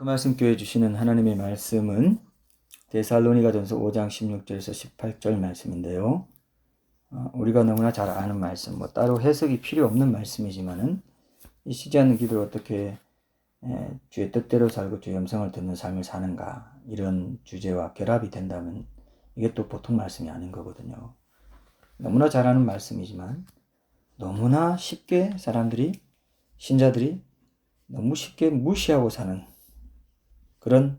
그 말씀 교회 주시는 하나님의 말씀은 데살로니가전서 5장 16절에서 18절 말씀인데요. 우리가 너무나 잘 아는 말씀, 따로 해석이 필요 없는 말씀이지만은 이 쉬지 않는 기도를 어떻게 주의 뜻대로 살고 주의 음성을 듣는 삶을 사는가, 이런 주제와 결합이 된다면 이게 또 보통 말씀이 아닌 거거든요. 너무나 잘 아는 말씀이지만 너무나 쉽게 사람들이, 신자들이 너무 쉽게 무시하고 사는 그런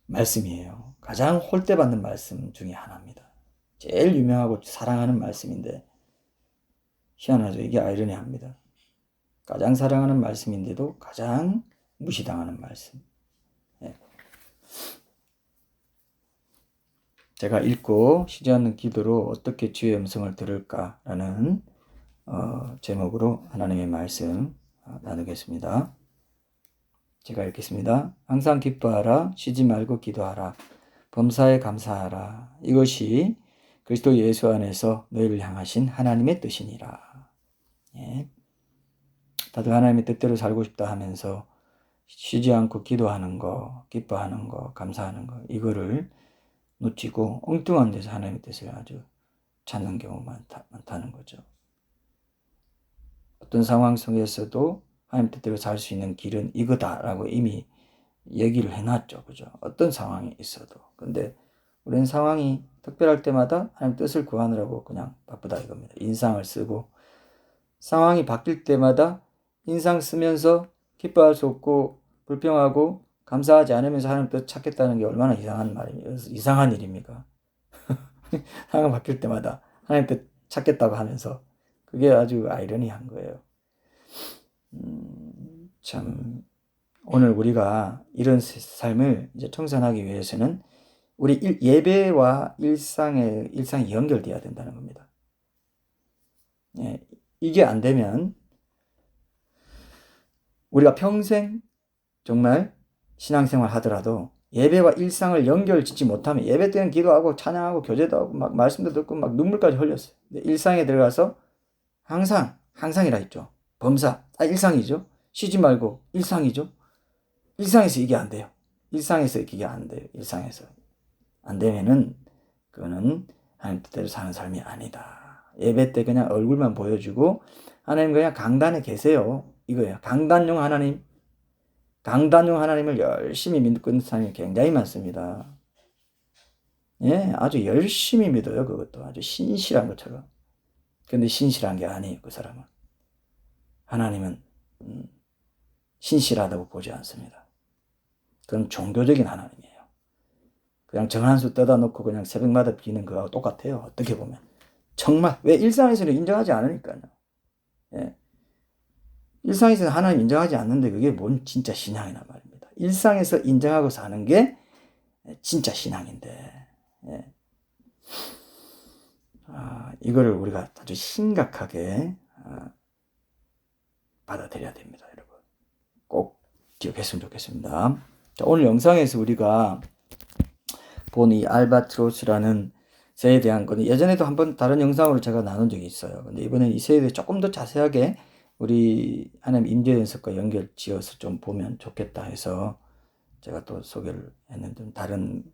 말씀이에요. 가장 홀대받는 말씀 중에 하나입니다. 제일 유명하고 사랑하는 말씀인데 희한하죠. 이게 아이러니합니다. 가장 사랑하는 말씀인데도 가장 무시당하는 말씀. 제가 읽고 쉬지 않는 기도로 어떻게 주의 음성을 들을까라는 제목으로 하나님의 말씀 나누겠습니다. 제가 읽겠습니다. 항상 기뻐하라, 쉬지 말고 기도하라, 범사에 감사하라. 이것이 그리스도 예수 안에서 너희를 향하신 하나님의 뜻이니라. 다들 하나님의 뜻대로 살고 싶다 하면서 쉬지 않고 기도하는 거, 기뻐하는 거, 감사하는 거, 이거를 놓치고 엉뚱한 데서 하나님의 뜻을 아주 찾는 경우가 많다는 거죠. 어떤 상황 속에서도 하나님 뜻대로 살 수 있는 길은 이거다라고 이미 얘기를 해놨죠. 그죠? 어떤 상황이 있어도. 근데 우리는 상황이 특별할 때마다 하나님 뜻을 구하느라고 그냥 바쁘다 이겁니다. 인상을 쓰고 상황이 바뀔 때마다 인상 쓰면서 기뻐할 수 없고 불평하고 감사하지 않으면서 하나님 뜻 찾겠다는 게 얼마나 이상한 일입니까? 상황 바뀔 때마다 하나님 뜻 찾겠다고 하면서 그게 아주 아이러니한 거예요. 참 오늘 우리가 이런 삶을 이제 청산하기 위해서는 우리 예배와 일상이 연결돼야 된다는 겁니다. 이게 안 되면 우리가 평생 정말 신앙생활 하더라도 예배와 일상을 연결짓지 못하면 예배 때는 기도하고 찬양하고 교제도 하고 막 말씀도 듣고 막 눈물까지 흘렸어요. 근데 일상에 들어가서 항상이라 했죠. 범사, 일상이죠. 쉬지 말고 일상이죠. 일상에서 이게 안 돼요. 일상에서 이게 안 돼요. 일상에서 안 되면은 그거는 하나님 뜻대로 사는 삶이 아니다. 예배 때 그냥 얼굴만 보여주고 하나님 그냥 강단에 계세요. 이거예요. 강단용 하나님을 열심히 믿고 있는 사람이 굉장히 많습니다. 아주 열심히 믿어요. 그것도 아주 신실한 것처럼. 근데 신실한 게 아니에요. 그 사람은. 하나님은 신실하다고 보지 않습니다. 그건 종교적인 하나님이에요. 그냥 정한수 떼다 놓고 그냥 새벽마다 비는 거하고 똑같아요. 어떻게 보면. 정말 왜 일상에서는 인정하지 않으니까요. 일상에서는 하나님 인정하지 않는데 그게 뭔 진짜 신앙이란 말입니다. 일상에서 인정하고 사는 게 진짜 신앙인데 이거를 우리가 아주 심각하게 받아들여야 됩니다. 여러분 꼭 기억했으면 좋겠습니다. 자, 오늘 영상에서 우리가 본 이 알바트로스라는 새에 대한 거는 예전에도 한번 다른 영상으로 제가 나눈 적이 있어요. 근데 이번엔 이 새에 대해 조금 더 자세하게 우리 하나님 임재 연습과 연결 지어서 좀 보면 좋겠다 해서 제가 또 소개를 했는데 다른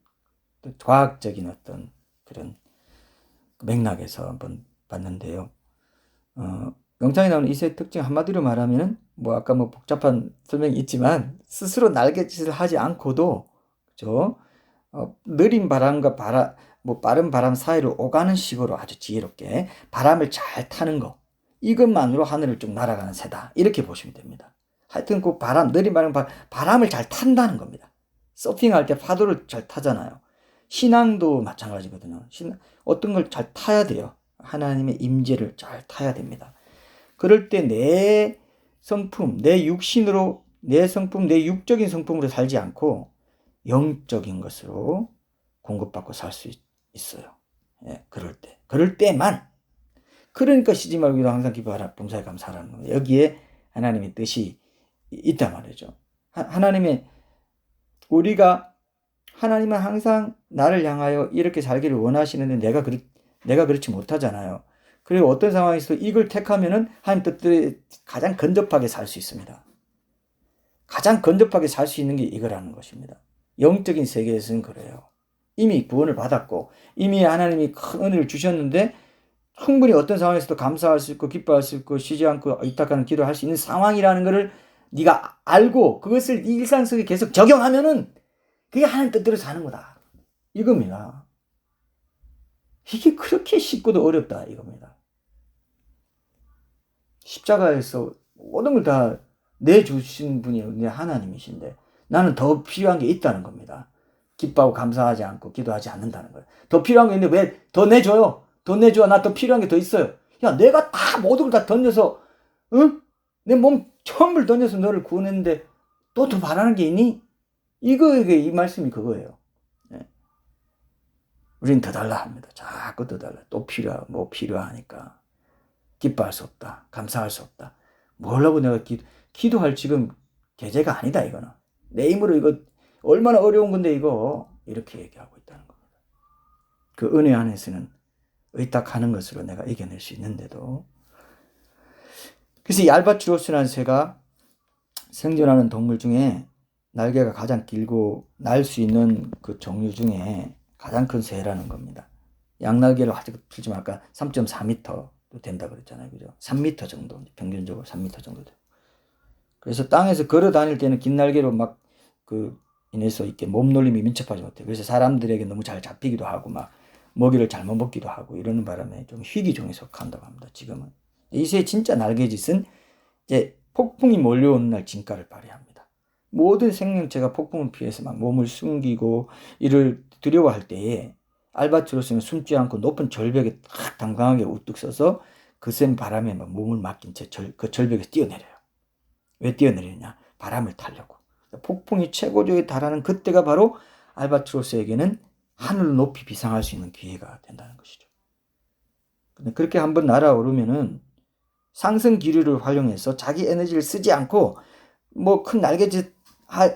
과학적인 어떤 그런 맥락에서 한번 봤는데요. 영상에 나오는 이 새의 특징 한마디로 말하면은 아까 복잡한 설명이 있지만 스스로 날갯짓을 하지 않고도 그죠? 느린 바람과 빠른 바람 사이로 오가는 식으로 아주 지혜롭게 바람을 잘 타는 거, 이것만으로 하늘을 쭉 날아가는 새다 이렇게 보시면 됩니다. 하여튼 그 느린 바람을 잘 탄다는 겁니다. 서핑할 때 파도를 잘 타잖아요. 신앙도 마찬가지거든요. 어떤 걸 잘 타야 돼요. 하나님의 임재를 잘 타야 됩니다. 그럴 때 내 성품, 내 육적인 성품으로 살지 않고 영적인 것으로 공급받고 살 수 있어요. 그럴 때만. 그러니까 쉬지 말고 항상 기뻐하라, 범사에 감사하라는 거예요. 여기에 하나님의 뜻이 있단 말이죠. 하나님은 항상 나를 향하여 이렇게 살기를 원하시는데 내가 그렇지 못하잖아요. 그리고 어떤 상황에서 이걸 택하면은 하나님 뜻대로 가장 근접하게 살 수 있습니다. 가장 건접하게 살 수 있는 게 이거라는 것입니다. 영적인 세계에서는 그래요. 이미 구원을 받았고 이미 하나님이 큰 은혜를 주셨는데 충분히 어떤 상황에서도 감사할 수 있고 기뻐할 수 있고 쉬지 않고 의탁하는 기도를 할 수 있는 상황이라는 것을 네가 알고 그것을 네 일상 속에 계속 적용하면은 그게 하나님 뜻대로 사는 거다. 이겁니다. 이게 그렇게 쉽고도 어렵다 이겁니다. 십자가에서 모든 걸 다 내주신 분이 내 하나님이신데 나는 더 필요한 게 있다는 겁니다. 기뻐하고 감사하지 않고 기도하지 않는다는 거예요. 더 필요한 게 있는데 왜 더 내줘요? 더 내줘. 나 더 필요한 게 더 있어요. 야, 내가 다 모든 걸 다 던져서 응? 내 몸 전부를 던져서 너를 구원했는데 또 더 바라는 게 있니? 이 말씀이 그거예요. 네. 우린 더 달라 합니다. 자꾸 더 달라. 또 필요하니까. 기뻐할 수 없다. 감사할 수 없다. 뭐라고 내가 기도할 지금 계제가 아니다, 이거는. 내 힘으로 이거 얼마나 어려운 건데 이거 이렇게 얘기하고 있다는 겁니다. 그 은혜 안에서는 의탁하는 것으로 내가 이겨낼 수 있는데도. 그래서 이 알바트로스라는 새가 생존하는 동물 중에 날개가 가장 길고 날 수 있는 그 종류 중에 가장 큰 새라는 겁니다. 양날개로 풀지 말까 3.4m 된다 그랬잖아요. 그죠? 3m 정도, 평균적으로 3m 정도 돼요. 그래서 땅에서 걸어 다닐 때는 긴 날개로 막 인해서 이렇게 몸놀림이 민첩하지 못해요. 그래서 사람들에게 너무 잘 잡히기도 하고 막 먹이를 잘못 먹기도 하고 이러는 바람에 좀 희귀종에 속한다고 합니다. 지금은. 이 새 진짜 날개짓은 이제 폭풍이 몰려오는 날 진가를 발휘합니다. 모든 생명체가 폭풍을 피해서 막 몸을 숨기고 이를 두려워할 때에 알바트로스는 숨지 않고 높은 절벽에 딱 당당하게 우뚝 서서 거센 바람에 막 몸을 맡긴 채 그 절벽에서 뛰어내려요. 왜 뛰어내리냐? 바람을 타려고. 폭풍이 최고조에 달하는 그때가 바로 알바트로스에게는 하늘을 높이 비상할 수 있는 기회가 된다는 것이죠. 근데 그렇게 한번 날아오르면은 상승 기류를 활용해서 자기 에너지를 쓰지 않고 뭐 큰 날개짓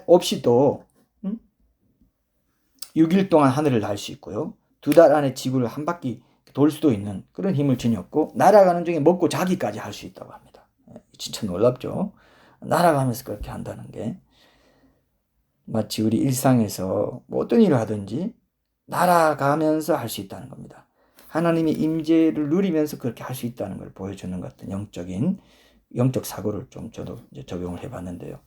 없이도 6일 동안 하늘을 날 수 있고요. 2달 안에 지구를 한 바퀴 돌 수도 있는 그런 힘을 지녔고 날아가는 중에 먹고 자기까지 할 수 있다고 합니다. 진짜 놀랍죠. 날아가면서 그렇게 한다는 게 마치 우리 일상에서 뭐 어떤 일을 하든지 날아가면서 할 수 있다는 겁니다. 하나님의 임재를 누리면서 그렇게 할 수 있다는 걸 보여주는 것 같은 영적 사고를 좀 저도 이제 적용을 해봤는데요.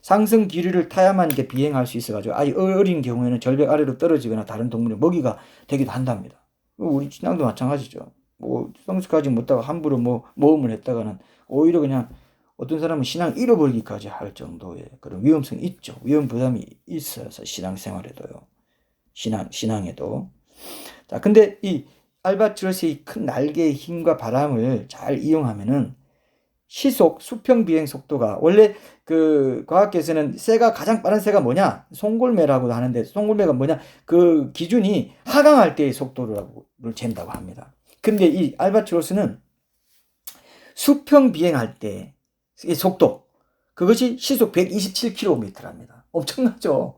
상승 기류를 타야만 이렇게 비행할 수 있어가지고 아주 어린 경우에는 절벽 아래로 떨어지거나 다른 동물의 먹이가 되기도 한답니다. 우리 신앙도 마찬가지죠. 뭐 성숙하지 못하고 함부로 모험을 했다가는 오히려 그냥 어떤 사람은 신앙 잃어버리기까지 할 정도의 그런 위험성이 있죠. 위험 부담이 있어서 신앙생활에도요. 신앙에도. 자, 근데 이 알바트로스의 큰 날개의 힘과 바람을 잘 이용하면은 시속, 수평 비행 속도가 원래 그 과학계에서는 가장 빠른 새가 뭐냐? 송골매라고 하는데 송골매가 뭐냐? 그 기준이 하강할 때의 속도를 잰다고 합니다. 근데 이 알바트로스는 수평 비행할 때의 속도 그것이 시속 127km랍니다. 엄청나죠?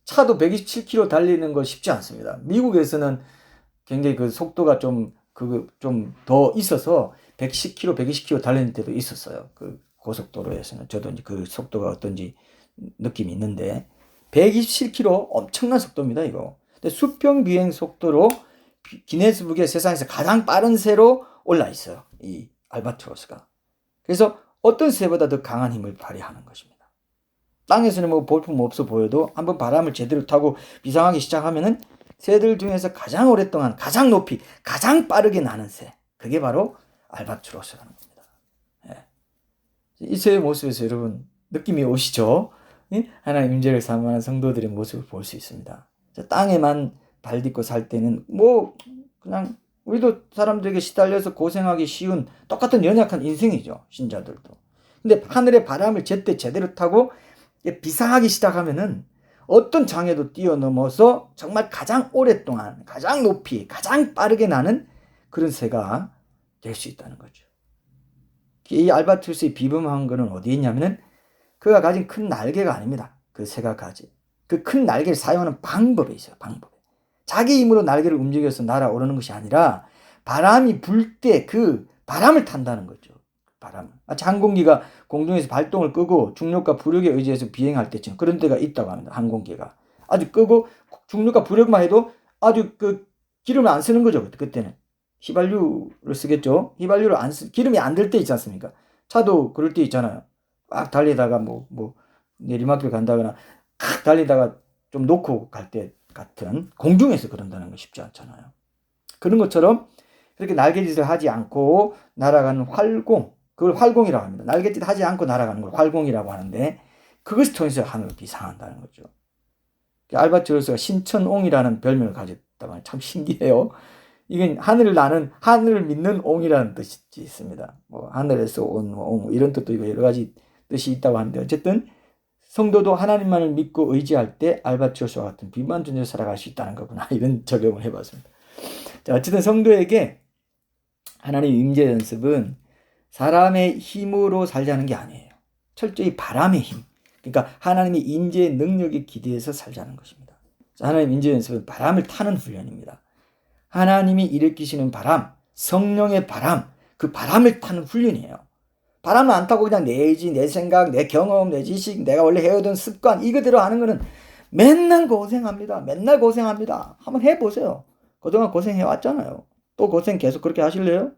차도 127km 달리는 거 쉽지 않습니다. 미국에서는 굉장히 그 속도가 좀 더 있어서 110km, 120km 달리는 때도 있었어요. 그 고속도로에서는. 저도 이제 그 속도가 어떤지 느낌이 있는데 127km 엄청난 속도입니다, 이거. 근데 수평 비행 속도로 기네스북에 세상에서 가장 빠른 새로 올라 있어요. 이 알바트로스가. 그래서 어떤 새보다 더 강한 힘을 발휘하는 것입니다. 땅에서는 뭐 볼품 없어 보여도 한번 바람을 제대로 타고 비상하기 시작하면은 새들 중에서 가장 오랫동안, 가장 높이, 가장 빠르게 나는 새. 그게 바로 알바트로스라는 겁니다. 예. 이 새의 모습에서 여러분 느낌이 오시죠? 하나님 임재를 사모하는 성도들의 모습을 볼 수 있습니다. 땅에만 발 딛고 살 때는 뭐 그냥 우리도 사람들에게 시달려서 고생하기 쉬운 똑같은 연약한 인생이죠. 신자들도. 근데 하늘의 바람을 제때 제대로 타고 비상하기 시작하면은 어떤 장애도 뛰어넘어서 정말 가장 오랫동안, 가장 높이, 가장 빠르게 나는 그런 새가 될 수 있다는 거죠. 이 알바트로스의 비범한 거는 어디에 있냐면은 그가 가진 큰 날개가 아닙니다. 그 새가 가진. 그 큰 날개를 사용하는 방법에 있어요. 방법에. 자기 힘으로 날개를 움직여서 날아오르는 것이 아니라 바람이 불 때 그 바람을 탄다는 거죠. 바람. 항공기가 공중에서 발동을 끄고 중력과 부력에 의지해서 비행할 때쯤 그런 때가 있다고 합니다. 항공기가 아주 끄고 중력과 부력만 해도 아주 그 기름을 안 쓰는 거죠. 그때는 휘발유를 쓰겠죠. 휘발유를 기름이 안 들 때 있지 않습니까? 차도 그럴 때 있잖아요. 막 달리다가 뭐 내리막길 간다거나 달리다가 좀 놓고 갈 때 같은 공중에서 그런다는 건 쉽지 않잖아요. 그런 것처럼 그렇게 날개짓을 하지 않고 날아가는 활공, 그걸 활공이라고 합니다. 날개짓 하지 않고 날아가는 걸 활공이라고 하는데 그것을 통해서 하늘을 비상한다는 거죠. 알바트로스가 신천옹이라는 별명을 가졌다면 참 신기해요. 이건 하늘을 믿는 옹이라는 뜻이 있습니다. 뭐 하늘에서 온 옹 이런 뜻도 있고 여러 가지 뜻이 있다고 하는데 어쨌든 성도도 하나님만을 믿고 의지할 때 알바트로스와 같은 비만 존재로 살아갈 수 있다는 거구나 이런 적용을 해봤습니다. 자, 어쨌든 성도에게 하나님 임재 연습은 사람의 힘으로 살자는 게 아니에요. 철저히 바람의 힘. 그러니까 하나님의 임재의 능력에 기대해서 살자는 것입니다. 하나님 임재 연습은 바람을 타는 훈련입니다. 하나님이 일으키시는 바람, 성령의 바람, 그 바람을 타는 훈련이에요. 바람을 안 타고 그냥 내 의지, 내 생각, 내 경험, 내 지식, 내가 원래 해오던 습관 이거대로 하는 거는 맨날 고생합니다. 맨날 고생합니다. 한번 해보세요. 그동안 고생해왔잖아요. 또 고생 계속 그렇게 하실래요?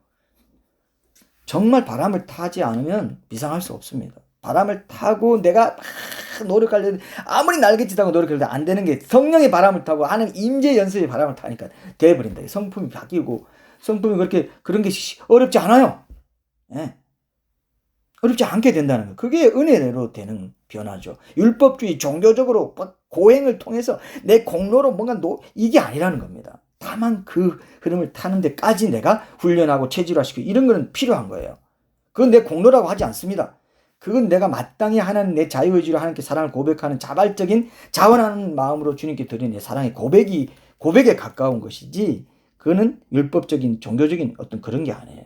정말 바람을 타지 않으면 비상할 수 없습니다. 바람을 타고 내가 막 노력하려면 아무리 날갯짓하고 노력해도 안 되는 게 성령의 바람을 타고 하는 임재 연습의 바람을 타니까 돼버린다. 성품이 바뀌고 성품이 그런 게 어렵지 않아요. 예. 어렵지 않게 된다는 거. 그게 은혜로 되는 변화죠. 율법주의 종교적으로 고행을 통해서 내 공로로 뭔가 이게 아니라는 겁니다. 다만 그 흐름을 타는 데까지 내가 훈련하고 체질화시키고 이런 거는 필요한 거예요. 그건 내 공로라고 하지 않습니다. 그건 내가 마땅히 하나님 내 자유의지로 하나님께 사랑을 고백하는 자발적인 자원하는 마음으로 주님께 드리는 내 사랑의 고백에 가까운 것이지 그거는 율법적인 종교적인 어떤 그런 게 아니에요.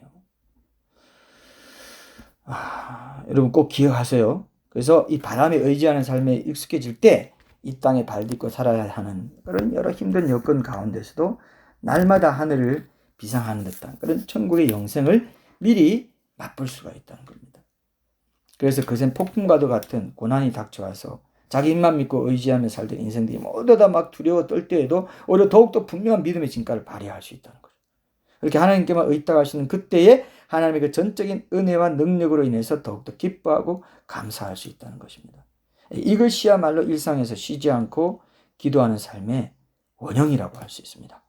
여러분 꼭 기억하세요. 그래서 이 바람에 의지하는 삶에 익숙해질 때 이 땅에 발 딛고 살아야 하는 그런 여러 힘든 여건 가운데서도 날마다 하늘을 비상하는 듯한 그런 천국의 영생을 미리 맛볼 수가 있다는 겁니다. 그래서 그새 폭풍과도 같은 고난이 닥쳐와서 자기 힘만 믿고 의지하며 살던 인생들이 모두 다 막 두려워 떨 때에도 오히려 더욱더 분명한 믿음의 진가를 발휘할 수 있다는 거죠. 그렇게 하나님께만 의탁하시는 그때에 하나님의 그 전적인 은혜와 능력으로 인해서 더욱더 기뻐하고 감사할 수 있다는 것입니다. 이것이야말로 일상에서 쉬지 않고 기도하는 삶의 원형이라고 할 수 있습니다.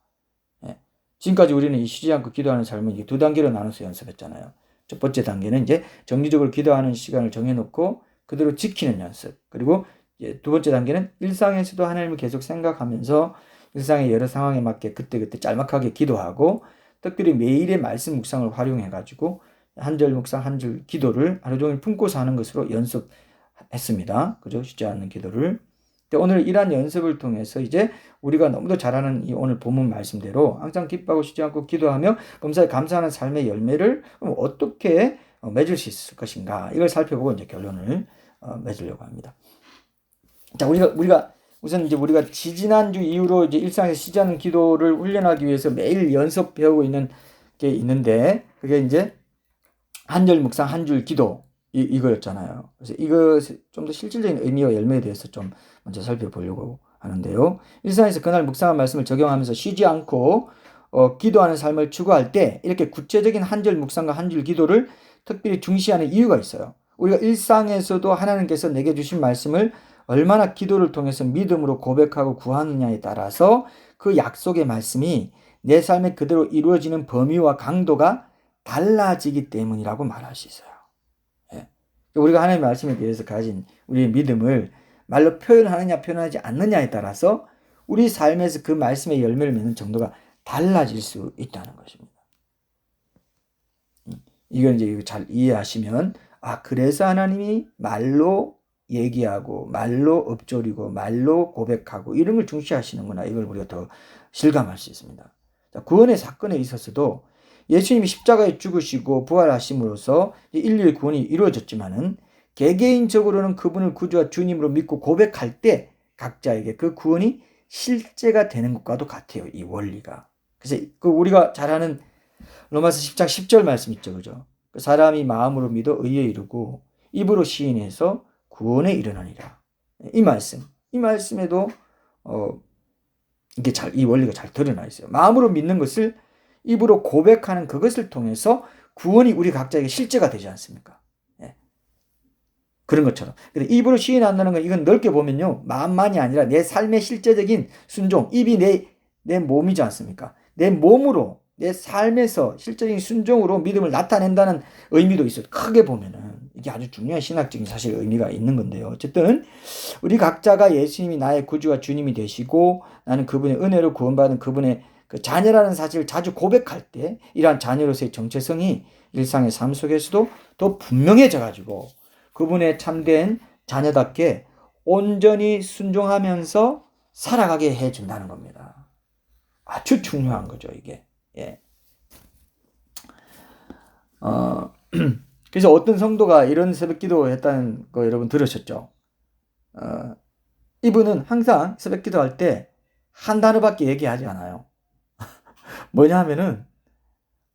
지금까지 우리는 이 쉬지 않고 기도하는 삶을 두 단계로 나눠서 연습했잖아요. 첫 번째 단계는 이제 정기적으로 기도하는 시간을 정해놓고 그대로 지키는 연습. 그리고 이제 두 번째 단계는 일상에서도 하나님을 계속 생각하면서 일상의 여러 상황에 맞게 그때그때 짤막하게 기도하고 특별히 매일의 말씀 묵상을 활용해가지고 한 절 묵상 한 줄 기도를 하루 종일 품고서 하는 것으로 연습했습니다. 그죠? 쉬지 않는 기도를. 오늘 이러한 연습을 통해서 이제 우리가 너무도 잘하는 이 오늘 본문 말씀대로 항상 기뻐하고 쉬지 않고 기도하며 범사에 감사하는 삶의 열매를 어떻게 맺을 수 있을 것인가 이걸 살펴보고 이제 결론을 맺으려고 합니다. 자, 우리가 우선 이제 우리가 지지난주 이후로 이제 일상에서 쉬지 않는 기도를 훈련하기 위해서 매일 연습 배우고 있는 게 있는데 그게 이제 한 절 묵상 한 줄 기도 이거였잖아요. 그래서 이거 좀 더 실질적인 의미와 열매에 대해서 좀 먼저 살펴보려고 하는데요. 일상에서 그날 묵상한 말씀을 적용하면서 쉬지 않고 기도하는 삶을 추구할 때 이렇게 구체적인 한 절 묵상과 한 줄 기도를 특별히 중시하는 이유가 있어요. 우리가 일상에서도 하나님께서 내게 주신 말씀을 얼마나 기도를 통해서 믿음으로 고백하고 구하느냐에 따라서 그 약속의 말씀이 내 삶에 그대로 이루어지는 범위와 강도가 달라지기 때문이라고 말할 수 있어요. 우리가 하나님의 말씀에 대해서 가진 우리의 믿음을 말로 표현하느냐 표현하지 않느냐에 따라서 우리 삶에서 그 말씀의 열매를 맺는 정도가 달라질 수 있다는 것입니다. 이걸 이제 잘 이해하시면 그래서 하나님이 말로 얘기하고 말로 읊조리고 말로 고백하고 이런 걸 중시하시는구나. 이걸 우리가 더 실감할 수 있습니다. 구원의 사건에 있어서도 예수님이 십자가에 죽으시고 부활하심으로써 인류의 구원이 이루어졌지만은 개개인적으로는 그분을 구주와 주님으로 믿고 고백할 때 각자에게 그 구원이 실제가 되는 것과도 같아요. 이 원리가. 그래서 그 우리가 잘 아는 로마서 10장 10절 말씀 있죠. 그죠? 그 사람이 마음으로 믿어 의에 이르고 입으로 시인해서 구원에 이르느니라. 이 말씀에도 이게 이 원리가 잘 드러나 있어요. 마음으로 믿는 것을 입으로 고백하는 그것을 통해서 구원이 우리 각자에게 실제가 되지 않습니까? 예. 그런 것처럼. 근데 입으로 시인한다는 건 이건 넓게 보면요, 마음만이 아니라 내 삶의 실제적인 순종, 입이 내 몸이지 않습니까? 내 몸으로, 내 삶에서 실제적인 순종으로 믿음을 나타낸다는 의미도 있어요. 크게 보면은 이게 아주 중요한 신학적인 사실 의미가 있는 건데요. 어쨌든 우리 각자가 예수님이 나의 구주와 주님이 되시고 나는 그분의 은혜로 구원받은 그분의 그 자녀라는 사실을 자주 고백할 때 이러한 자녀로서의 정체성이 일상의 삶 속에서도 더 분명해져 가지고 그분의 참된 자녀답게 온전히 순종하면서 살아가게 해준다는 겁니다. 아주 중요한 거죠, 이게. 예. 그래서 어떤 성도가 이런 새벽 기도 했다는 거 여러분 들으셨죠? 이분은 항상 새벽 기도할 때 한 단어밖에 얘기하지 않아요. 뭐냐 하면은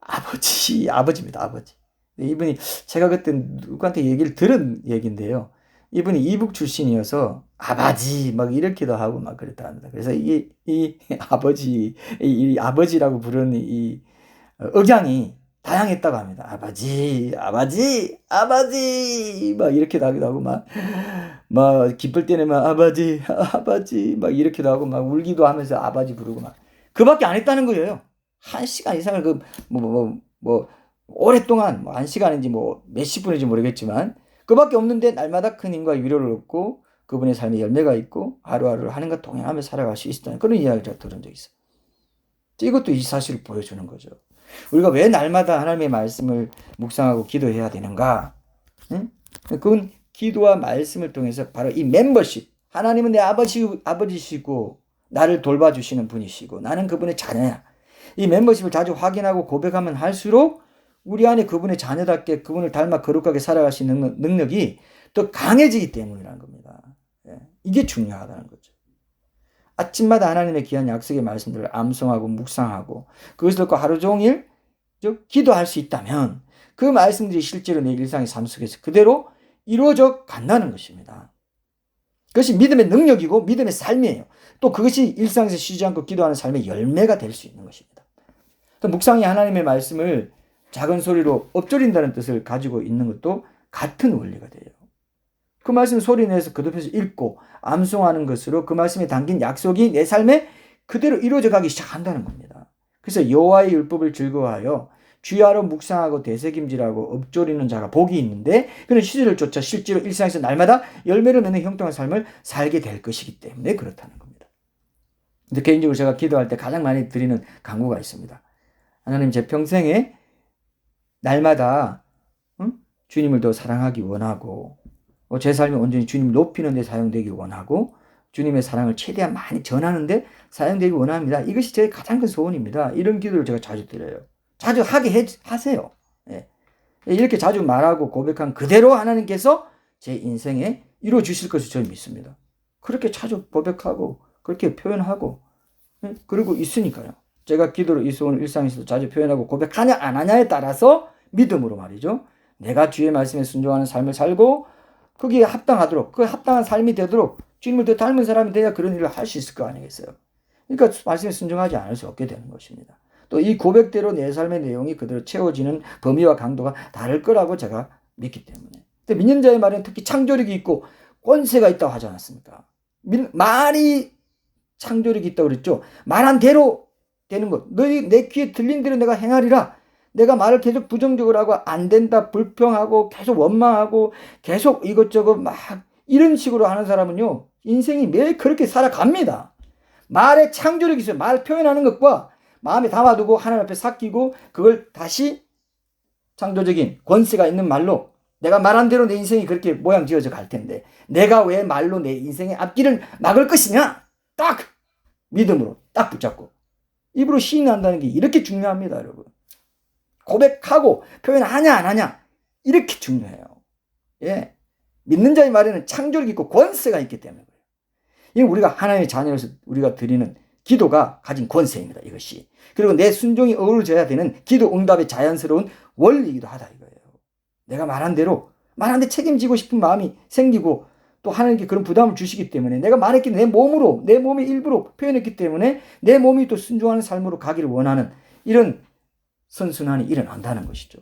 아버지입니다. 아버지. 이분이 제가 그때 누구한테 얘기를 들은 얘기인데요. 이분이 이북 출신이어서 아버지 막 이렇게도 하고 막 그랬다 합니다. 그래서 이 아버지, 이 아버지라고 부르는 이 억양이 다양했다고 합니다. 아버지 막 이렇게도 하기도 하고 막 기쁠 때는 막 아버지 막 이렇게도 하고 막 울기도 하면서 아버지 부르고 막 그밖에 안 했다는 거예요. 1시간 이상을 오랫동안 1시간인지 몇십 분인지 모르겠지만 그밖에 없는데 날마다 큰 힘과 위로를 얻고 그분의 삶에 열매가 있고 하루하루를 하는가 동행하며 살아갈 수 있었다는 그런 이야기를 제가 들은 적이 있어요. 이것도 이 사실을 보여주는 거죠. 우리가 왜 날마다 하나님의 말씀을 묵상하고 기도해야 되는가? 응? 그건 기도와 말씀을 통해서 바로 이 멤버십, 하나님은 내 아버지시고 나를 돌봐주시는 분이시고 나는 그분의 자녀야. 이 멤버십을 자주 확인하고 고백하면 할수록 우리 안에 그분의 자녀답게 그분을 닮아 거룩하게 살아갈 수 있는 능력이 더 강해지기 때문이라는 겁니다. 이게 중요하다는 거죠. 아침마다 하나님의 귀한 약속의 말씀들을 암송하고 묵상하고 그것을 듣고 하루 종일 기도할 수 있다면 그 말씀들이 실제로 내 일상의 삶 속에서 그대로 이루어져 간다는 것입니다. 그것이 믿음의 능력이고 믿음의 삶이에요. 또 그것이 일상에서 쉬지 않고 기도하는 삶의 열매가 될 수 있는 것입니다. 또 묵상이 하나님의 말씀을 작은 소리로 엎조린다는 뜻을 가지고 있는 것도 같은 원리가 돼요. 그 말씀 소리 내서 거듭해서 읽고 암송하는 것으로 그 말씀에 담긴 약속이 내 삶에 그대로 이루어져 가기 시작한다는 겁니다. 그래서 여호와의 율법을 즐거워하여 주야로 묵상하고 되새김질하고 엎조리는 자가 복이 있는데 그는 시절을 쫓아 실제로 일상에서 날마다 열매를 맺는 형통한 삶을 살게 될 것이기 때문에 그렇다는 겁니다. 근데 개인적으로 제가 기도할 때 가장 많이 드리는 간구가 있습니다. 하나님, 제 평생에 날마다 주님을 더 사랑하기 원하고 제 삶이 온전히 주님을 높이는 데 사용되기 원하고 주님의 사랑을 최대한 많이 전하는 데 사용되기 원합니다. 이것이 제 가장 큰 소원입니다. 이런 기도를 제가 자주 드려요. 자주 하세요. 예. 이렇게 자주 말하고 고백한 그대로 하나님께서 제 인생에 이루어 주실 것을 저는 믿습니다. 그렇게 자주 고백하고 그렇게 표현하고 그러고 있으니까요. 제가 기도로 이 소원을 일상에서도 자주 표현하고 고백하냐 안 하냐에 따라서 믿음으로 말이죠. 내가 주의 말씀에 순종하는 삶을 살고 거기에 합당하도록 그 합당한 삶이 되도록 주님을 더 닮은 사람이 돼야 그런 일을 할 수 있을 거 아니겠어요. 그러니까 말씀에 순종하지 않을 수 없게 되는 것입니다. 또 이 고백대로 내 삶의 내용이 그대로 채워지는 범위와 강도가 다를 거라고 제가 믿기 때문에. 근데 믿는 자의 말에는 특히 창조력이 있고 권세가 있다고 하지 않았습니까? 말이 창조력이 있다고 그랬죠. 말한 대로 되는 것. 내 귀에 들린 대로 내가 행하리라. 내가 말을 계속 부정적으로 하고 안 된다, 불평하고 계속 원망하고 계속 이것저것 막 이런 식으로 하는 사람은요, 인생이 매일 그렇게 살아갑니다. 말에 창조력이 있어요. 말 표현하는 것과 마음에 담아두고 하나님 앞에 삭히고 그걸 다시 창조적인 권세가 있는 말로 내가 말한 대로 내 인생이 그렇게 모양 지어져 갈 텐데 내가 왜 말로 내 인생의 앞길을 막을 것이냐? 딱 믿음으로 딱 붙잡고 입으로 시인한다는 게 이렇게 중요합니다, 여러분. 고백하고 표현하냐 안 하냐 이렇게 중요해요. 예, 믿는 자의 말에는 창조력이 있고 권세가 있기 때문에 그래요. 이게 우리가 하나님의 자녀로서 우리가 드리는 기도가 가진 권세입니다, 이것이. 그리고 내 순종이 어우러져야 되는 기도 응답의 자연스러운 원리이기도 하다 이거예요. 내가 말한 데 책임지고 싶은 마음이 생기고 또 하나님께 그런 부담을 주시기 때문에 내가 말했기 내 몸의 일부로 표현했기 때문에 내 몸이 또 순종하는 삶으로 가기를 원하는 이런 선순환이 일어난다는 것이죠.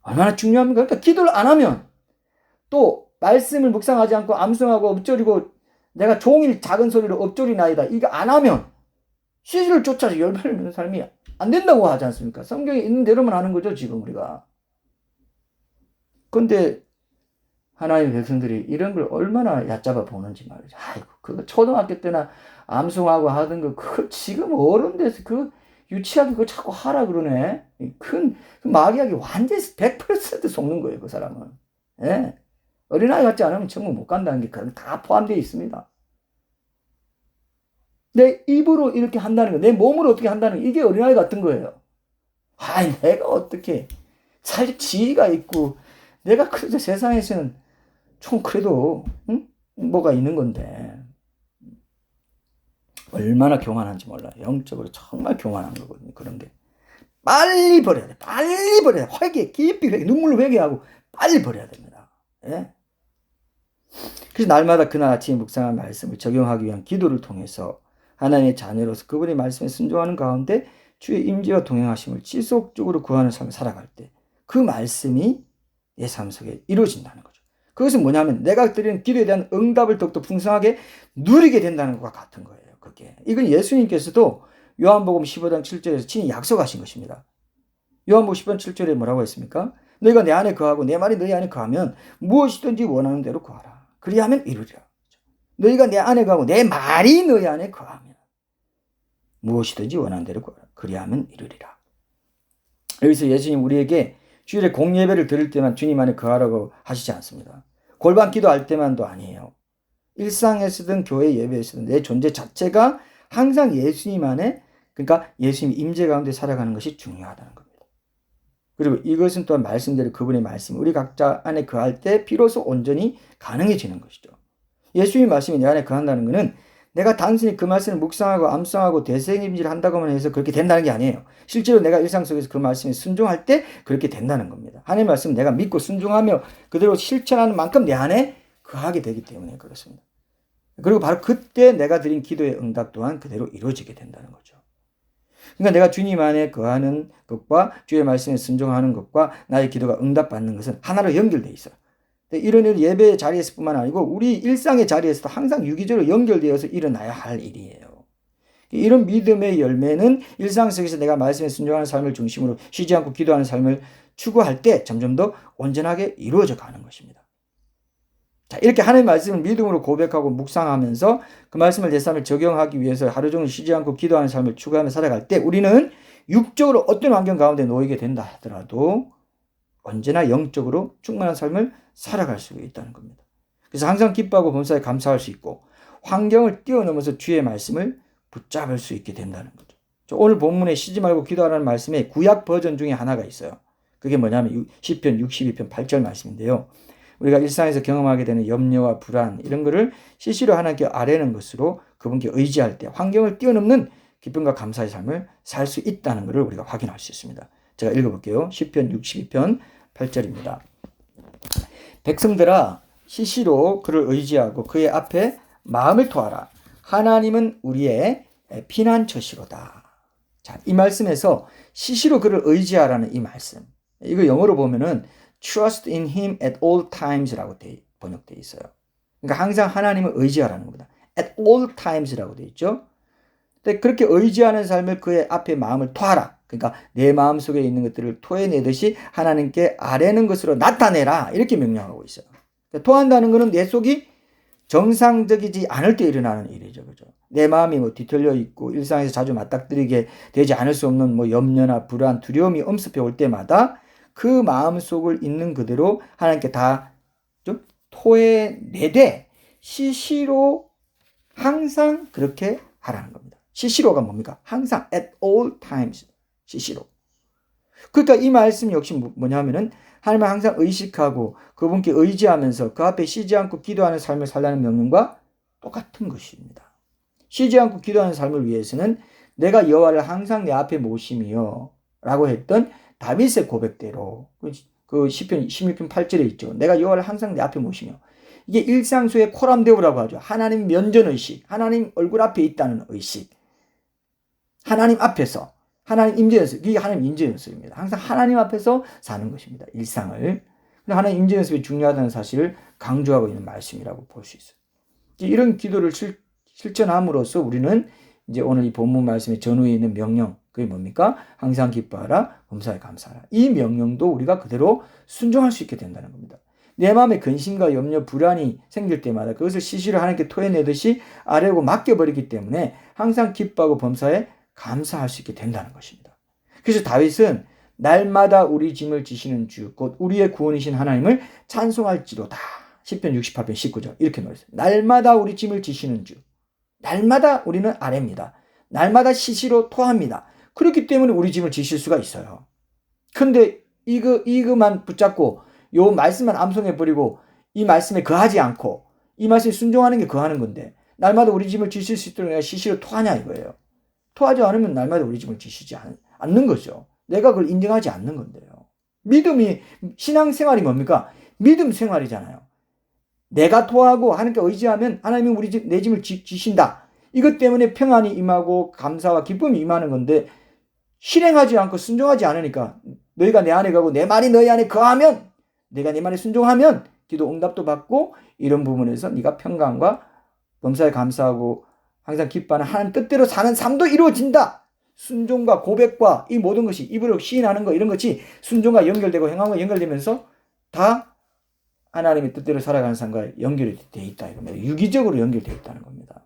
얼마나 중요합니까? 그러니까 기도를 안 하면 또 말씀을 묵상하지 않고 암송하고 엎조리고 내가 종일 작은 소리로 엎조리나이다. 이거 안 하면 시주를 쫓아서 열매를 맺는 삶이 안 된다고 하지 않습니까? 성경에 있는 대로만 하는 거죠, 지금 우리가. 근데 하나님의 백성들이 이런 걸 얼마나 얕잡아 보는지 말이죠. 아이고, 그거 초등학교 때나 암송하고 하던 거, 그거 지금 어른 돼서 그 유치하게 그거 자꾸 하라 그러네. 큰 마귀에게 완전히 100% 속는 거예요, 그 사람은. 예. 어린아이 같지 않으면 천국 못 간다는 게 다 포함되어 있습니다. 내 입으로 이렇게 한다는 거, 내 몸으로 어떻게 한다는 거, 이게 어린아이 같은 거예요. 아이, 내가 어떻게, 사실 지위가 있고, 내가 그래도 세상에서는 좀 그래도, 응? 뭐가 있는 건데, 얼마나 교만한지 몰라요. 영적으로 정말 교만한 거거든요, 그런 게. 빨리 버려야 돼. 빨리 버려야 돼. 깊이 눈물로 회개하고 빨리 버려야 됩니다. 예? 그래서 날마다 그날 아침에 묵상한 말씀을 적용하기 위한 기도를 통해서 하나님의 자녀로서 그분의 말씀에 순종하는 가운데 주의 임재와 동행하심을 지속적으로 구하는 삶을 살아갈 때 그 말씀이 내 삶 속에 이루어진다는 거죠. 그것은 뭐냐면 내가 드리는 기도에 대한 응답을 더욱더 풍성하게 누리게 된다는 것과 같은 거예요. 그게. 이건 예수님께서도 요한복음 15장 7절에서 친히 약속하신 것입니다. 요한복음 10장 7절에 뭐라고 했습니까? 너희가 내 안에 거하고 내 말이 너희 안에 거하면 무엇이든지 원하는 대로 구하라. 그리하면 이루리라. 너희가 내 안에 거하고 내 말이 너희 안에 거하면 무엇이든지 원하는 대로 구하라. 그리하면 이루리라. 여기서 예수님 우리에게 주일에 공예배를 드릴 때만 주님 안에 거하라고 하시지 않습니다. 골반 기도할 때만도 아니에요. 일상에서든 교회 예배에서든 내 존재 자체가 항상 예수님 안에, 그러니까 예수님 임재 가운데 살아가는 것이 중요하다는 겁니다. 그리고 이것은 또한 말씀대로 그분의 말씀, 우리 각자 안에 거할 때 비로소 온전히 가능해지는 것이죠. 예수님 말씀이 내 안에 거한다는 것은 내가 단순히 그 말씀을 묵상하고 암송하고 대생임질 한다고만 해서 그렇게 된다는 게 아니에요. 실제로 내가 일상 속에서 그 말씀에 순종할 때 그렇게 된다는 겁니다. 하나님의 말씀은 내가 믿고 순종하며 그대로 실천하는 만큼 내 안에 거하게 되기 때문에 그렇습니다. 그리고 바로 그때 내가 드린 기도의 응답 또한 그대로 이루어지게 된다는 거죠. 그러니까 내가 주님 안에 거하는 것과 주의 말씀에 순종하는 것과 나의 기도가 응답받는 것은 하나로 연결되어 있어요. 이런 일 예배 자리에서뿐만 아니고 우리 일상의 자리에서도 항상 유기적으로 연결되어서 일어나야 할 일이에요. 이런 믿음의 열매는 일상 속에서 내가 말씀에 순종하는 삶을 중심으로 쉬지 않고 기도하는 삶을 추구할 때 점점 더 온전하게 이루어져 가는 것입니다. 자, 이렇게 하나님의 말씀을 믿음으로 고백하고 묵상하면서 그 말씀을 내 삶에 적용하기 위해서 하루 종일 쉬지 않고 기도하는 삶을 추구하며 살아갈 때 우리는 육적으로 어떤 환경 가운데 놓이게 된다 하더라도 언제나 영적으로 충만한 삶을 살아갈 수 있다는 겁니다. 그래서 항상 기뻐하고 범사에 감사할 수 있고 환경을 뛰어넘어서 주의 말씀을 붙잡을 수 있게 된다는 거죠. 오늘 본문에 쉬지 말고 기도하라는 말씀에 구약 버전 중에 하나가 있어요. 그게 뭐냐면 시편 62편 8절 말씀인데요. 우리가 일상에서 경험하게 되는 염려와 불안 이런 거를 시시로 하나님께 아뢰는 것으로 그분께 의지할 때 환경을 뛰어넘는 기쁨과 감사의 삶을 살 수 있다는 것을 우리가 확인할 수 있습니다. 제가 읽어볼게요. 시편 62편 8절입니다. 백성들아 시시로 그를 의지하고 그의 앞에 마음을 토하라. 하나님은 우리의 피난처시로다. 자, 이 말씀에서 시시로 그를 의지하라는 이 말씀. 이거 영어로 보면은 trust in him at all times라고 번역되어 있어요. 그러니까 항상 하나님을 의지하라는 겁니다. at all times라고 되어 있죠. 근데 그렇게 의지하는 삶을 그의 앞에 마음을 토하라. 그러니까 내 마음 속에 있는 것들을 토해내듯이 하나님께 아뢰는 것으로 나타내라. 이렇게 명령하고 있어요. 그러니까 토한다는 것은 내 속이 정상적이지 않을 때 일어나는 일이죠. 그죠? 내 마음이 뒤틀려 있고 일상에서 자주 맞닥뜨리게 되지 않을 수 없는 염려나 불안, 두려움이 엄습해 올 때마다 그 마음 속을 있는 그대로 하나님께 다 좀 토해내되 시시로 항상 그렇게 하라는 겁니다. 시시로가 뭡니까? 항상 at all times 시시로. 그러니까 이 말씀 역시 뭐냐면은 하나님을 항상 의식하고 그분께 의지하면서 그 앞에 쉬지 않고 기도하는 삶을 살라는 명령과 똑같은 것입니다. 쉬지 않고 기도하는 삶을 위해서는 내가 여호와를 항상 내 앞에 모심이요 라고 했던 다윗의 고백대로 그 시편 16편 8절에 있죠. 내가 여호와를 항상 내 앞에 모시며. 이게 일상 속의 코람데오라고 하죠. 하나님 면전의식, 하나님 얼굴 앞에 있다는 의식. 하나님 앞에서, 하나님 임재 연습, 이게 하나님 임재 연습입니다. 항상 하나님 앞에서 사는 것입니다. 일상을. 하나님 임재 연습이 중요하다는 사실을 강조하고 있는 말씀이라고 볼 수 있어요. 이런 기도를 실천함으로써 우리는 이제 오늘 이 본문 말씀의 전후에 있는 명령, 그게 뭡니까? 항상 기뻐하라, 범사에 감사하라. 이 명령도 우리가 그대로 순종할 수 있게 된다는 겁니다. 내 마음에 근심과 염려, 불안이 생길 때마다 그것을 시시로 하나님께 토해내듯이 아뢰고 맡겨버리기 때문에 항상 기뻐하고 범사에 감사할 수 있게 된다는 것입니다. 그래서 다윗은 날마다 우리 짐을 지시는 주, 곧 우리의 구원이신 하나님을 찬송할지로다. 시편 68편 19절 이렇게 말했어요. 날마다 우리 짐을 지시는 주. 날마다 우리는 아뢰입니다. 날마다 시시로 토합니다. 그렇기 때문에 우리 짐을 지실 수가 있어요. 근데 이거만 붙잡고 요 말씀만 암송해버리고 이 말씀에 거하지 않고 이 말씀에 순종하는 게 거하는 건데 날마다 우리 짐을 지실 수 있도록 내가 시시로 토하냐 이거예요. 토하지 않으면 날마다 우리 짐을 지시지 않는 거죠. 내가 그걸 인정하지 않는 건데요. 믿음이, 신앙생활이 뭡니까? 믿음 생활이잖아요. 내가 토하고 하나님께 의지하면 하나님이 내 짐을 지신다. 이것 때문에 평안이 임하고 감사와 기쁨이 임하는 건데 실행하지 않고 순종하지 않으니까 너희가 내 안에 가고 내 말이 너희 안에 거하면 내가 내 말에 순종하면 기도 응답도 받고 이런 부분에서 네가 평강과 범사에 감사하고 항상 기뻐하는 하나님 뜻대로 사는 삶도 이루어진다. 순종과 고백과 이 모든 것이 입으로 시인하는 거 이런 것이 순종과 연결되고 행함과 연결되면서 다 하나님의 뜻대로 살아가는 삶과 연결이 되어 있다. 이겁니다. 유기적으로 연결되어 있다는 겁니다.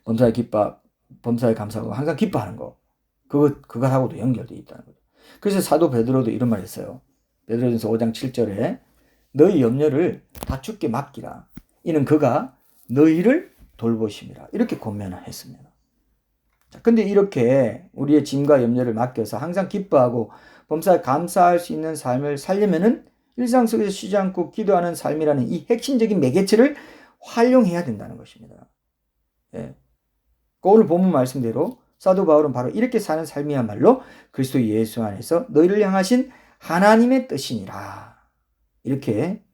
범사에 감사하고 항상 기뻐하는 거. 그것하고도 연결되어 있다는 거죠. 그래서 사도 베드로도 이런 말 했어요. 베드로전서 5장 7절에 너희 염려를 다 주께 맡기라. 이는 그가 너희를 돌보심이라. 이렇게 권면했습니다. 근데 이렇게 우리의 짐과 염려를 맡겨서 항상 기뻐하고 범사에 감사할 수 있는 삶을 살려면은 일상 속에서 쉬지 않고 기도하는 삶이라는 이 핵심적인 매개체를 활용해야 된다는 것입니다. 예. 오늘 본문 말씀대로 사도 바울은 바로 이렇게 사는 삶이야말로 그리스도 예수 안에서 너희를 향하신 하나님의 뜻이니라. 이렇게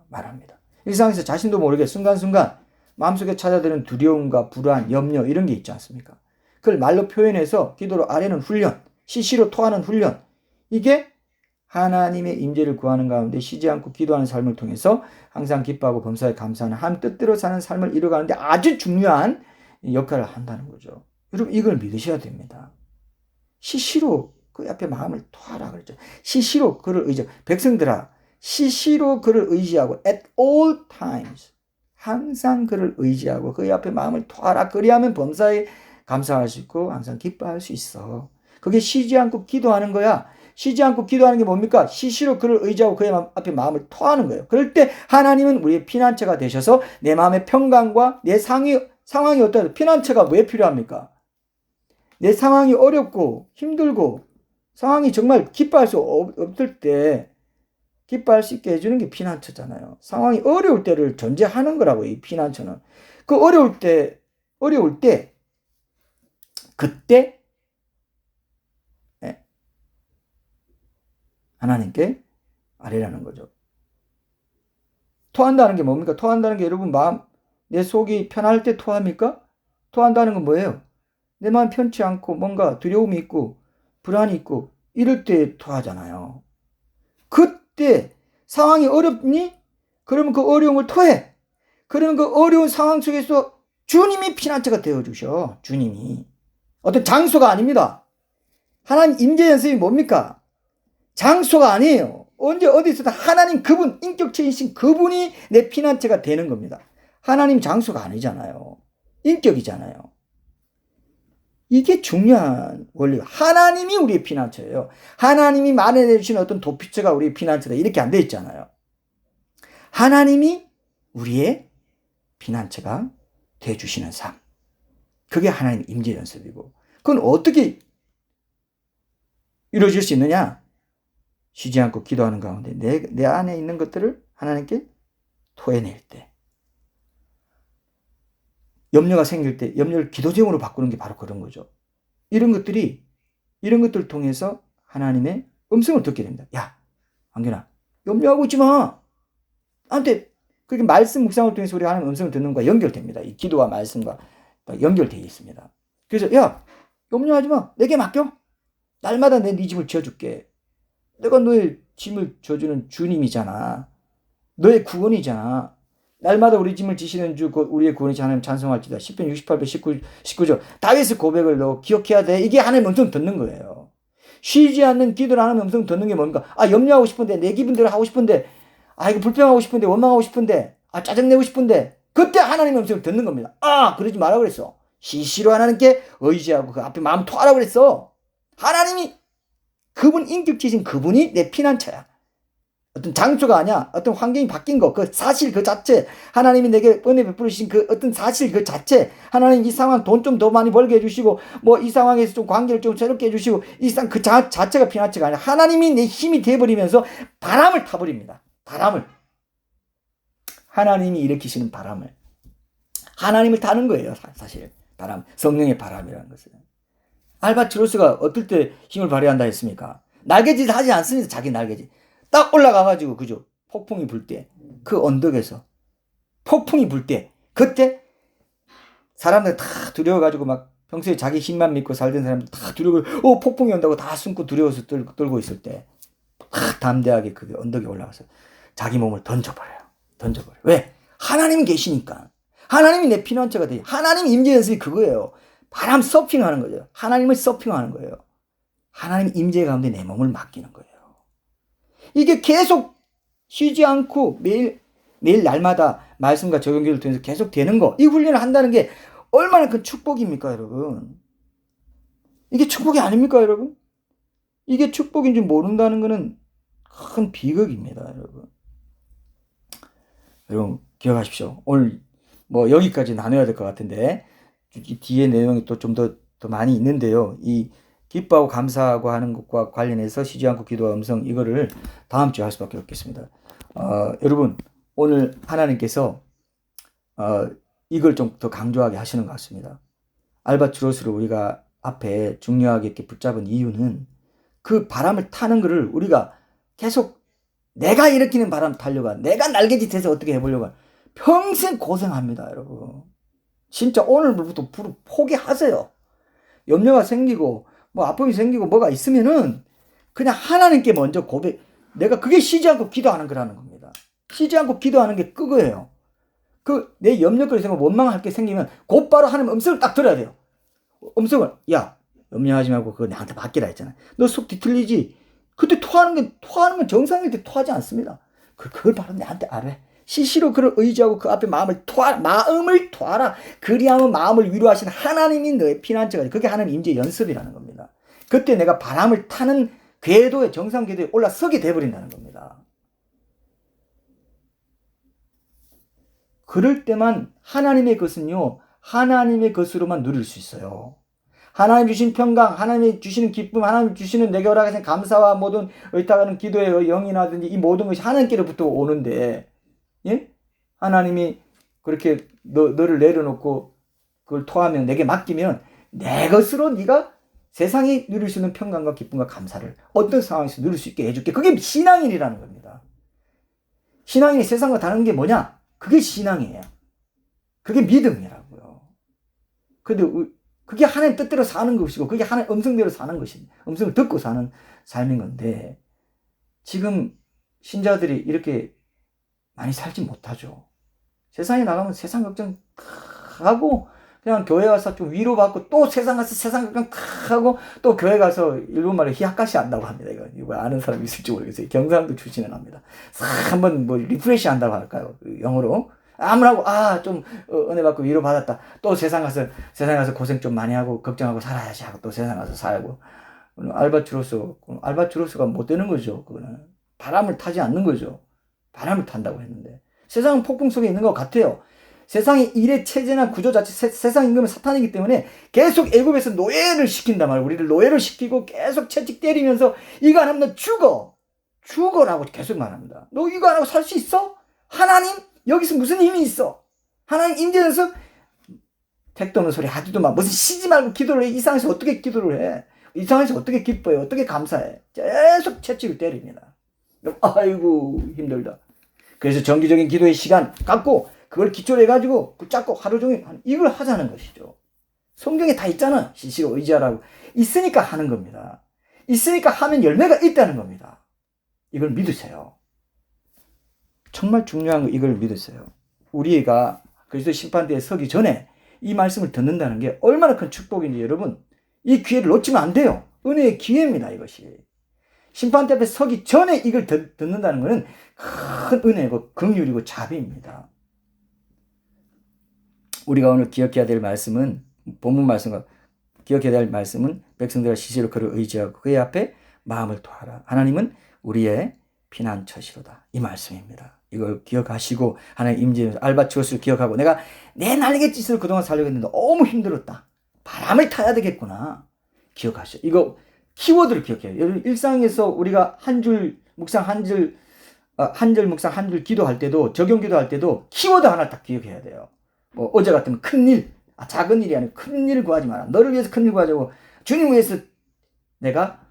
말합니다. 일상에서 자신도 모르게 순간순간 마음속에 찾아드는 두려움과 불안, 염려 이런 게 있지 않습니까? 그걸 말로 표현해서 기도로 아뢰는 훈련, 시시로 토하는 훈련. 이게 하나님의 임재를 구하는 가운데 쉬지 않고 기도하는 삶을 통해서 항상 기뻐하고 범사에 감사하는 하나님 뜻대로 사는 삶을 이루어가는데 아주 중요한 역할을 한다는 거죠. 여러분 이걸 믿으셔야 됩니다. 시시로 그 앞에 마음을 토하라 그랬죠. 시시로 그를 의지하고 백성들아 시시로 그를 의지하고 at all times 항상 그를 의지하고 그의 앞에 마음을 토하라. 그리하면 범사에 감사할 수 있고 항상 기뻐할 수 있어. 그게 쉬지 않고 기도하는 거야. 쉬지 않고 기도하는 게 뭡니까? 시시로 그를 의지하고 그의 앞에 마음을 토하는 거예요. 그럴 때 하나님은 우리의 피난처가 되셔서 내 마음의 평강과 내 상황이 어떠해도 피난처가 왜 필요합니까? 내 상황이 어렵고 힘들고 상황이 정말 기뻐할 수 없을 때 기뻐할 수 있게 해주는 게 피난처잖아요. 상황이 어려울 때를 전제하는 거라고 이 피난처는. 그 어려울 때 그때 하나님께 아뢰라는 거죠. 토한다는 게 뭡니까? 토한다는 게 여러분 내 속이 편할 때 토합니까? 토한다는 건 뭐예요? 내 마음 편치 않고 뭔가 두려움이 있고 불안이 있고 이럴 때 토하잖아요. 그때 상황이 어렵니? 그러면 그 어려움을 토해. 그러면 그 어려운 상황 속에서 주님이 피난처가 되어주셔. 주님이. 어떤 장소가 아닙니다. 하나님 임재 연습이 뭡니까? 장소가 아니에요. 언제 어디서든 하나님 그분, 인격체이신 그분이 내 피난처가 되는 겁니다. 하나님 장소가 아니잖아요. 인격이잖아요. 이게 중요한 원리가 하나님이 우리의 피난처예요. 하나님이 마련해 주신 어떤 도피처가 우리의 피난처다 이렇게 안 돼 있잖아요. 하나님이 우리의 피난처가 돼 주시는 삶. 그게 하나님 임재 연습이고 그건 어떻게 이루어질 수 있느냐? 쉬지 않고 기도하는 가운데 내 안에 있는 것들을 하나님께 토해낼 때 염려가 생길 때 염려를 기도 제목으로 바꾸는 게 바로 그런 거죠. 이런 것들을 통해서 하나님의 음성을 듣게 됩니다. 야, 한균아, 염려하고 있지 마. 나한테 그렇게 말씀 묵상을 통해서 우리 하나님 음성을 듣는 것과 연결됩니다. 이 기도와 말씀과 연결되어 있습니다. 그래서 야, 염려하지 마. 내게 맡겨. 날마다 내 네 짐을 지어줄게. 내가 너의 짐을 져주는 주님이잖아. 너의 구원이잖아. 날마다 우리 짐을 지시는 주 우리의 구원이지 하나님 찬송할지다. 10편 68편 19절 다윗의 고백을 너 기억해야 돼. 이게 하나님 음성 듣는 거예요. 쉬지 않는 기도를 하나님 음성 듣는 게 뭡니까? 아, 염려하고 싶은데, 내 기분대로 하고 싶은데, 아, 이거 불평하고 싶은데, 원망하고 싶은데, 아, 짜증내고 싶은데, 그때 하나님의 음성을 듣는 겁니다. 아, 그러지 말라고 그랬어. 시시로 하나님께 의지하고 그 앞에 마음 토하라고 그랬어. 하나님이 그분 인격지신 그분이 내 피난처야. 어떤 장소가 아니야. 어떤 환경이 바뀐 거, 그 사실 그 자체, 하나님이 내게 은혜 베풀으신 그 어떤 사실 그 자체, 하나님 이 상황 돈 좀 더 많이 벌게 해주시고, 뭐 이 상황에서 좀 관계를 좀 새롭게 해주시고, 이 상황 그 자체가 피난처가 아니야. 하나님이 내 힘이 돼버리면서 바람을 타버립니다. 바람을. 하나님이 일으키시는 바람을. 하나님을 타는 거예요, 사실. 바람. 성령의 바람이라는 것은. 알바트로스가 어떨 때 힘을 발휘한다 했습니까? 날개짓 하지 않습니다. 자기 날개짓. 딱 올라가가지고, 그죠? 폭풍이 불 때, 그 언덕에서, 폭풍이 불 때, 그때, 사람들 다 두려워가지고 막, 평소에 자기 힘만 믿고 살던 사람들 다 두려워, 폭풍이 온다고 다 숨고 두려워서 떨고 있을 때, 담대하게 그 언덕에 올라가서 자기 몸을 던져버려요. 왜? 하나님이 계시니까. 하나님이 내 피난처가 돼. 하나님 임재 연습이 그거예요. 바람 서핑하는 거죠. 하나님을 서핑하는 거예요. 하나님 임재 가운데 내 몸을 맡기는 거예요. 이게 계속 쉬지 않고 매일 날마다 말씀과 적용기를 통해서 계속 되는 거. 이 훈련을 한다는 게 얼마나 큰 축복입니까, 여러분? 이게 축복이 아닙니까, 여러분? 이게 축복인지 모른다는 것은 큰 비극입니다, 여러분. 여러분, 기억하십시오. 오늘 뭐 여기까지 나눠야 될 것 같은데, 이 뒤에 내용이 또 좀 더 많이 있는데요. 이 기뻐하고 감사하고 하는 것과 관련해서 쉬지 않고 기도와 음성, 이거를 다음 주에 할 수밖에 없겠습니다. 여러분, 오늘 하나님께서 이걸 좀 더 강조하게 하시는 것 같습니다. 알바트로스를 우리가 앞에 중요하게 이렇게 붙잡은 이유는 그 바람을 타는 것을 우리가 계속 내가 일으키는 바람 타려고 내가 날개짓해서 어떻게 해보려고 평생 고생합니다, 여러분. 진짜 오늘부터 포기하세요. 염려가 생기고 뭐 아픔이 생기고 뭐가 있으면은 그냥 하나님께 먼저 내가 그게 쉬지 않고 기도하는 거라는 겁니다. 쉬지 않고 기도하는 게 그거예요. 그 내 염려거리 생각 원망할 게 생기면 곧바로 하나님 음성을 딱 들어야 돼요. 음성을, 야, 염려하지 말고 그거 내한테 맡기라 했잖아. 너 속 뒤틀리지? 그때 토하는 건 정상일 때 토하지 않습니다. 그걸 바로 내한테 알아. 시시로 그를 의지하고 그 앞에 마음을 토하라. 그리하면 마음을 위로하시는 하나님이 너의 피난처가. 그게 하나님 임재 연습이라는 겁니다. 그때 내가 바람을 타는 궤도에, 정상 궤도에 올라서게 돼버린다는 겁니다. 그럴 때만 하나님의 것은요, 하나님의 것으로만 누릴 수 있어요. 하나님 주신 평강, 하나님이 주시는 기쁨, 하나님 주시는 내게 허락하신 감사와 모든 의탁하는 기도의 영이라든지 이 모든 것이 하나님께로부터 오는데, 예? 하나님이 그렇게 너를 내려놓고 그걸 토하면 내게 맡기면 내 것으로 네가 세상이 누릴 수 있는 평강과 기쁨과 감사를 어떤 상황에서 누릴 수 있게 해줄게. 그게 신앙인이라는 겁니다. 신앙인이 세상과 다른 게 뭐냐? 그게 신앙이에요. 그게 믿음이라고요. 근데 그게 하나님 뜻대로 사는 것이고 그게 하나님 음성대로 사는 것입니다. 음성을 듣고 사는 삶인 건데 지금 신자들이 이렇게 많이 살지 못하죠. 세상에 나가면 세상 걱정 하고 그냥 교회 가서 좀 위로받고 또 세상 가서 세상 걱정 하고 또 교회 가서 일본말로 히야카시 한다고 합니다. 이거 아는 사람 있을지 모르겠어요. 경상도 출신은 합니다. 한번 뭐 리프레시 한다고 할까요? 영어로. 아무라고 좀 은혜 받고 위로 받았다. 또 세상 가서 고생 좀 많이 하고 걱정하고 살아야지 하고 또 세상 가서 살고. 알바트로스가 못 되는 거죠. 그거는 바람을 타지 않는 거죠. 바람을 탄다고 했는데 세상은 폭풍 속에 있는 것 같아요. 세상의 일의 체제나 구조 자체, 세상 임금은 사탄이기 때문에 계속 애굽에서 노예를 시킨단 말이에요. 우리를 노예를 시키고 계속 채찍 때리면서 이거 안 하면 너 죽어라고 계속 말합니다. 너 이거 안 하고 살 수 있어? 하나님? 여기서 무슨 힘이 있어? 하나님 임재해서 택도 없는 소리 하지도 마. 무슨 쉬지 말고 기도를 해. 이 상황에서 어떻게 기도를 해? 이 상황에서 어떻게 기뻐해? 어떻게 감사해? 계속 채찍을 때립니다. 아이고 힘들다. 그래서 정기적인 기도의 시간 갖고 그걸 기초로 해가지고 붙잡고 하루 종일 이걸 하자는 것이죠. 성경에 다 있잖아. 시시로 의지하라고. 있으니까 하는 겁니다. 있으니까 하면 열매가 있다는 겁니다. 이걸 믿으세요. 정말 중요한 거 이걸 믿으세요. 우리가 그리스도 심판대에 서기 전에 이 말씀을 듣는다는 게 얼마나 큰 축복인지 여러분 이 기회를 놓치면 안 돼요. 은혜의 기회입니다. 이것이. 심판대 앞에 서기 전에 이걸 듣는다는 것은 큰 은혜고 긍휼이고 자비입니다. 우리가 오늘 기억해야 될 말씀은 본문 말씀과 기억해야 될 말씀은 백성들과 시시로 그를 의지하고 그의 앞에 마음을 토하라. 하나님은 우리의 피난처시로다. 이 말씀입니다. 이걸 기억하시고 하나님 임재에서 알바트로스를 기억하고 내가 내 날갯짓으로 그동안 살려고 했는데 너무 힘들었다. 바람을 타야 되겠구나. 기억하시죠. 이거 키워드를 기억해요. 여러분 일상에서 우리가 한 줄 묵상 한 줄 묵상 한 줄 기도할 때도 적용 기도할 때도 키워드 하나 딱 기억해야 돼요. 뭐 어제 같으면 큰일, 작은 일이 아니고 큰 일을 구하지 마라. 너를 위해서 큰 일 구하자고 주님을 위해서 내가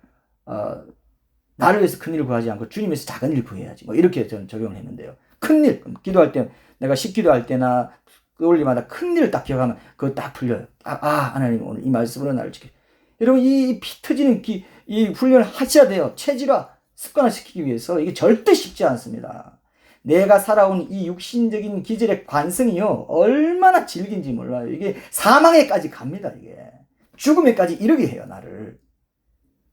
나를 위해서 큰 일을 구하지 않고 주님 위해서 작은 일을 구해야지. 뭐 이렇게 저는 적용을 했는데요. 큰 일, 기도할 때 내가 식기도할 때나 그올리마다 큰 일을 딱 기억하면 그거 딱 풀려요. 하나님 오늘 이 말씀으로 나를 지켜. 여러분 이 피 터지는 이 훈련을 하셔야 돼요. 체질화 습관화시키기 위해서 이게 절대 쉽지 않습니다. 내가 살아온 이 육신적인 기질의 관성이요 얼마나 질긴지 몰라요. 이게 사망에까지 갑니다. 이게 죽음에까지 이르게 해요. 나를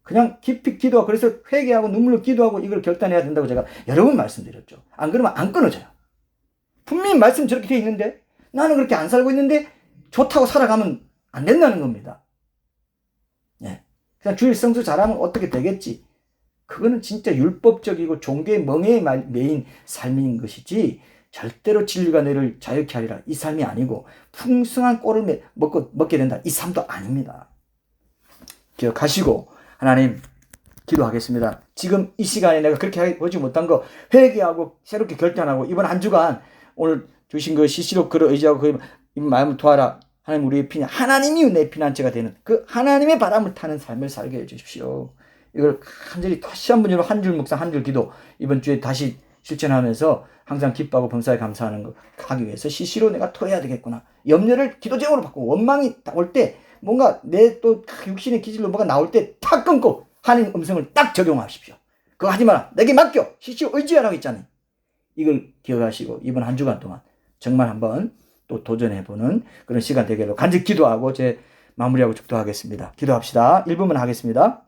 그냥 깊이 기도하고 그래서 회개하고 눈물로 기도하고 이걸 결단해야 된다고 제가 여러 번 말씀드렸죠. 안 그러면 안 끊어져요. 분명히 말씀 저렇게 돼 있는데 나는 그렇게 안 살고 있는데 좋다고 살아가면 안 된다는 겁니다. 네. 그냥 주일 성수 잘하면 어떻게 되겠지. 그거는 진짜 율법적이고 종교의 멍에에 매인 삶인 것이지 절대로 진리가 너를 자유케 하리라 이 삶이 아니고 풍성한 꼴을 먹게 된다 이 삶도 아닙니다. 기억하시고 하나님 기도하겠습니다. 지금 이 시간에 내가 그렇게 보지 못한 거 회개하고 새롭게 결단하고 이번 한 주간 오늘 주신 그 시시로 그를 의지하고 그 마음을 도와라. 하나님 우리의 피난 하나님이 내 피난처가 되는 그 하나님의 바람을 타는 삶을 살게 해주십시오. 이걸 간절히 다시 한 번으로 한 줄 묵상 한 줄 기도 이번 주에 다시 실천하면서 항상 기뻐하고 범사에 감사하는 거 하기 위해서 시시로 내가 토해야 되겠구나. 염려를 기도 제목으로 바꾸고 원망이 올 때 뭔가 내 또 육신의 기질로 뭐가 나올 때 탁 끊고 하나님 음성을 딱 적용하십시오. 그거 하지 마라. 내게 맡겨. 시시로 의지하라고 했잖아요. 이걸 기억하시고 이번 한 주간 동안 정말 한번 또 도전해보는 그런 시간 되기로 간절히 기도하고 제 마무리하고 축도하겠습니다. 기도합시다. 1분만 하겠습니다.